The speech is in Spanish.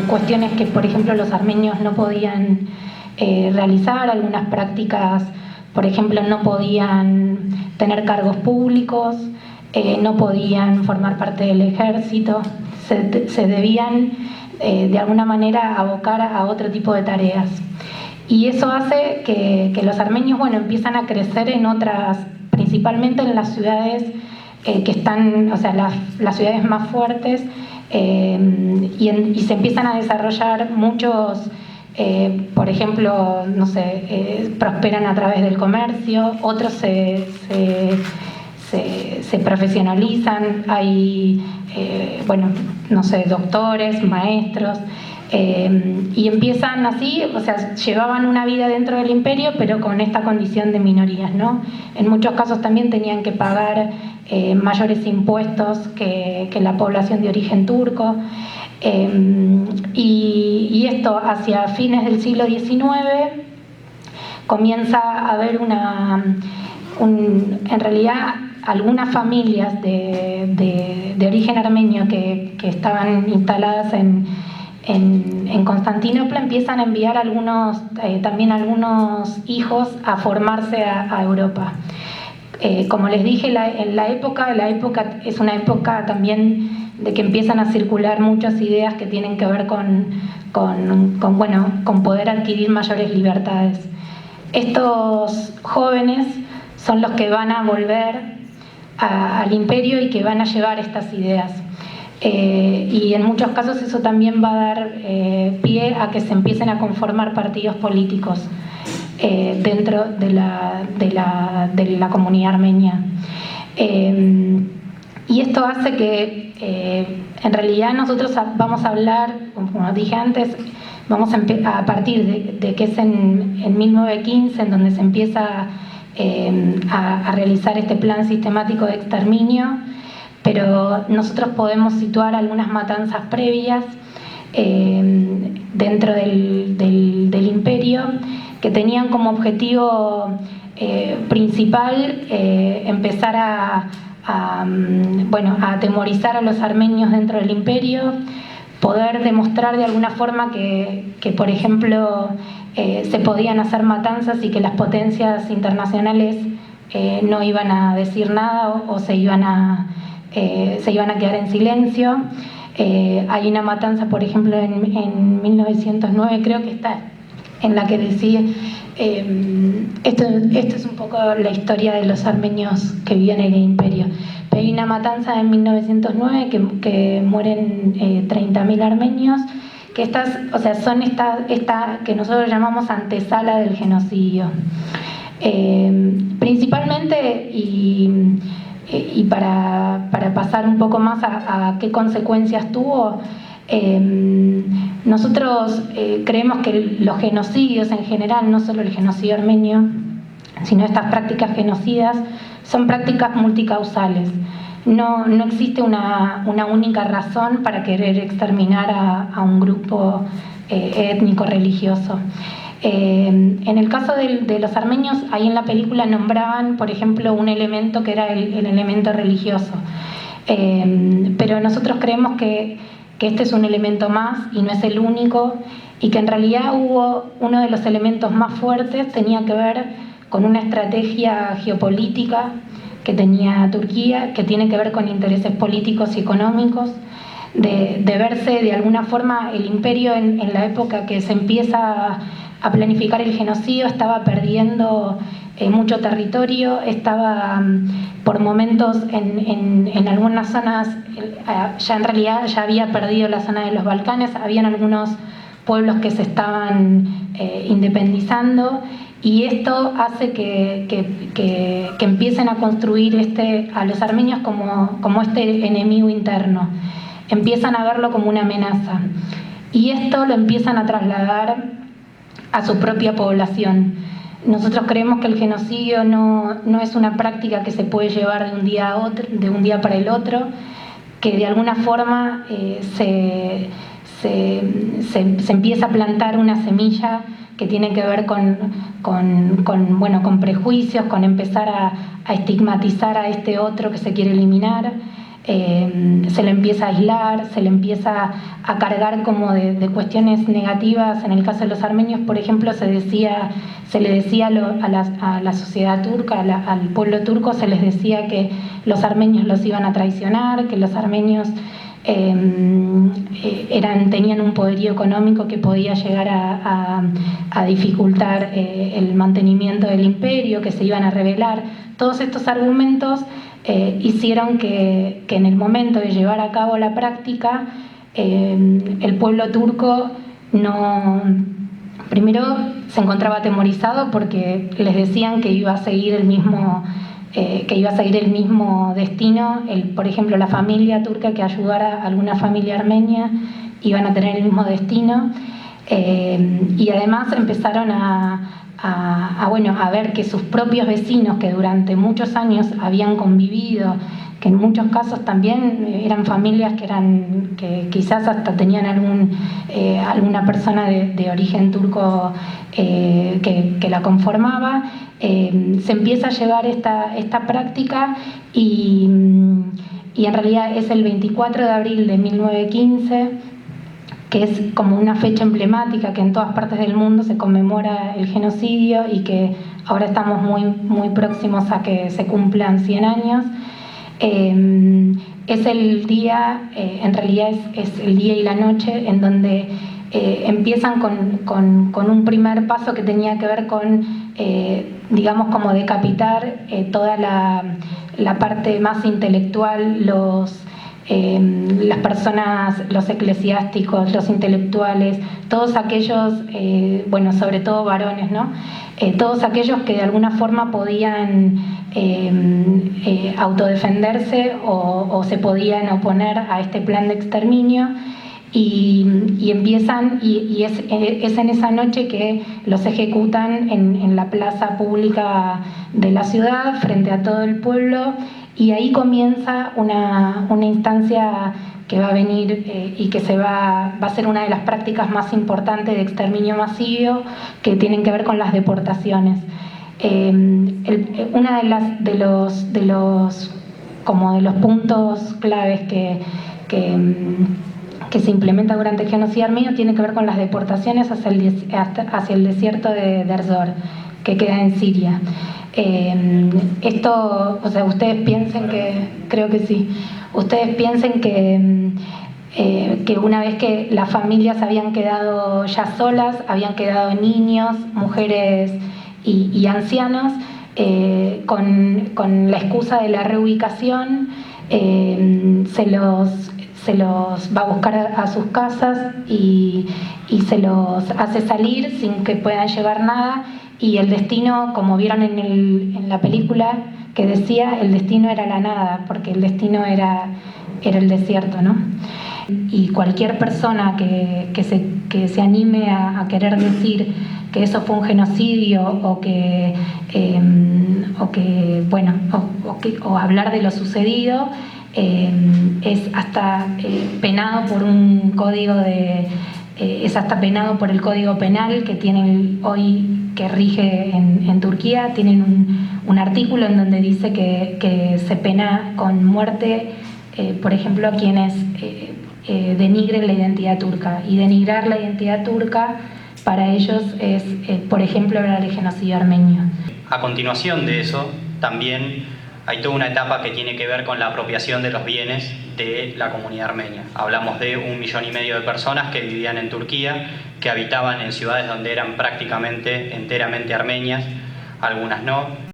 cuestiones que, por ejemplo, los armenios no podían realizar, algunas prácticas, por ejemplo, no podían tener cargos públicos, no podían formar parte del ejército, se debían de alguna manera abocar a otro tipo de tareas. Y eso hace que los armenios, bueno, empiezan a crecer en otras, principalmente en las ciudades que están, o sea, las ciudades más fuertes, y se empiezan a desarrollar muchos, por ejemplo, no sé, prosperan a través del comercio, otros se profesionalizan, hay, bueno, no sé, doctores, maestros, y empiezan así, o sea, llevaban una vida dentro del imperio, pero con esta condición de minorías, ¿no? En muchos casos también tenían que pagar mayores impuestos que la población de origen turco, y esto hacia fines del siglo XIX comienza a haber en realidad algunas familias de origen armenio que estaban instaladas en Constantinopla empiezan a enviar también algunos hijos a formarse a Europa. Como les dije, la época es una época también de que empiezan a circular muchas ideas que tienen que ver con poder adquirir mayores libertades. Estos jóvenes son los que van a volver al imperio y que van a llevar estas ideas. Y en muchos casos eso también va a dar pie a que se empiecen a conformar partidos políticos dentro de la comunidad armenia. Y esto hace que en realidad nosotros vamos a hablar, como dije antes, a partir de que es en 1915 en donde se empieza a realizar este plan sistemático de exterminio, pero nosotros podemos situar algunas matanzas previas dentro del imperio que tenían como objetivo principal empezar a atemorizar a los armenios dentro del imperio, poder demostrar de alguna forma que por ejemplo, se podían hacer matanzas y que las potencias internacionales no iban a decir nada o se iban a quedar en silencio. Hay una matanza, por ejemplo, en 1909, creo que está, en la que decía, esto es un poco la historia de los armenios que vivían en el imperio. Pero hay una matanza en 1909 que mueren 30.000 armenios, que son esta que nosotros llamamos antesala del genocidio. Principalmente, y para pasar un poco más a qué consecuencias tuvo, nosotros creemos que los genocidios en general, no solo el genocidio armenio, sino estas prácticas genocidas, son prácticas multicausales. No existe una única razón para querer exterminar a un grupo étnico-religioso. En el caso de los armenios, ahí en la película nombraban, por ejemplo, un elemento que era el elemento religioso. Pero nosotros creemos que este es un elemento más y no es el único, y que en realidad uno de los elementos más fuertes tenía que ver con una estrategia geopolítica que tenía Turquía, que tiene que ver con intereses políticos y económicos, de verse de alguna forma el imperio en la época que se empieza a planificar el genocidio, estaba perdiendo mucho territorio, estaba por momentos en algunas zonas, ya en realidad ya había perdido la zona de los Balcanes, habían algunos pueblos que se estaban independizando, y esto hace que empiecen a construir a los armenios como este enemigo interno, empiezan a verlo como una amenaza, y esto lo empiezan a trasladar a su propia población. Nosotros creemos que el genocidio no es una práctica que se puede llevar de un día para el otro, que de alguna forma se empieza a plantar una semilla que tiene que ver con prejuicios, con empezar a estigmatizar a este otro que se quiere eliminar. se le empieza a aislar, se le empieza a cargar como de cuestiones negativas. En el caso de los armenios, por ejemplo, se le decía a la sociedad turca, al pueblo turco, se les decía que los armenios los iban a traicionar, que los armenios tenían un poderío económico que podía llegar a dificultar el mantenimiento del imperio, que se iban a rebelar. Todos estos argumentos hicieron que en el momento de llevar a cabo la práctica, el pueblo turco primero se encontraba atemorizado porque les decían que iba a seguir el mismo destino. Por ejemplo, la familia turca que ayudara a alguna familia armenia iban a tener el mismo destino, y además empezaron a ver que sus propios vecinos, que durante muchos años habían convivido, que en muchos casos también eran familias que quizás hasta tenían alguna persona de origen turco que la conformaba, se empieza a llevar esta práctica y en realidad es el 24 de abril de 1915, que es como una fecha emblemática que en todas partes del mundo se conmemora el genocidio y que ahora estamos muy próximos a que se cumplan 100 años. Es el día, en realidad es el día y la noche en donde empiezan con un primer paso que tenía que ver con, digamos, como decapitar toda la parte más intelectual, las personas, los eclesiásticos, los intelectuales, todos aquellos, sobre todo varones, ¿no? Todos aquellos que de alguna forma podían autodefenderse o se podían oponer a este plan de exterminio. Y empiezan, y es en esa noche que los ejecutan en la plaza pública de la ciudad, frente a todo el pueblo, y ahí comienza una instancia que va a venir y que va a ser una de las prácticas más importantes de exterminio masivo, que tienen que ver con las deportaciones. Una de los puntos claves que se implementa durante el genocidio armenio tiene que ver con las deportaciones hacia el desierto de Derzor, que queda en Siria. Ustedes piensen creo que sí, ustedes piensen que una vez que las familias habían quedado ya solas, habían quedado niños, mujeres y ancianos, con la excusa de la reubicación, se los va a buscar a sus casas y se los hace salir sin que puedan llevar nada, y el destino, como vieron en la película que decía, el destino era la nada, porque el destino era el desierto, ¿no? Y cualquier persona que se anime a querer decir que eso fue un genocidio o hablar de lo sucedido, es hasta penado por un código es hasta penado por el Código Penal que tienen hoy, que rige en Turquía. Tienen un artículo en donde dice que se pena con muerte, por ejemplo, a quienes denigren la identidad turca. Y denigrar la identidad turca para ellos es, por ejemplo, hablar de genocidio armenio. A continuación de eso, también hay toda una etapa que tiene que ver con la apropiación de los bienes de la comunidad armenia. Hablamos de 1,5 millones de personas que vivían en Turquía, que habitaban en ciudades donde eran prácticamente enteramente armenias, algunas no,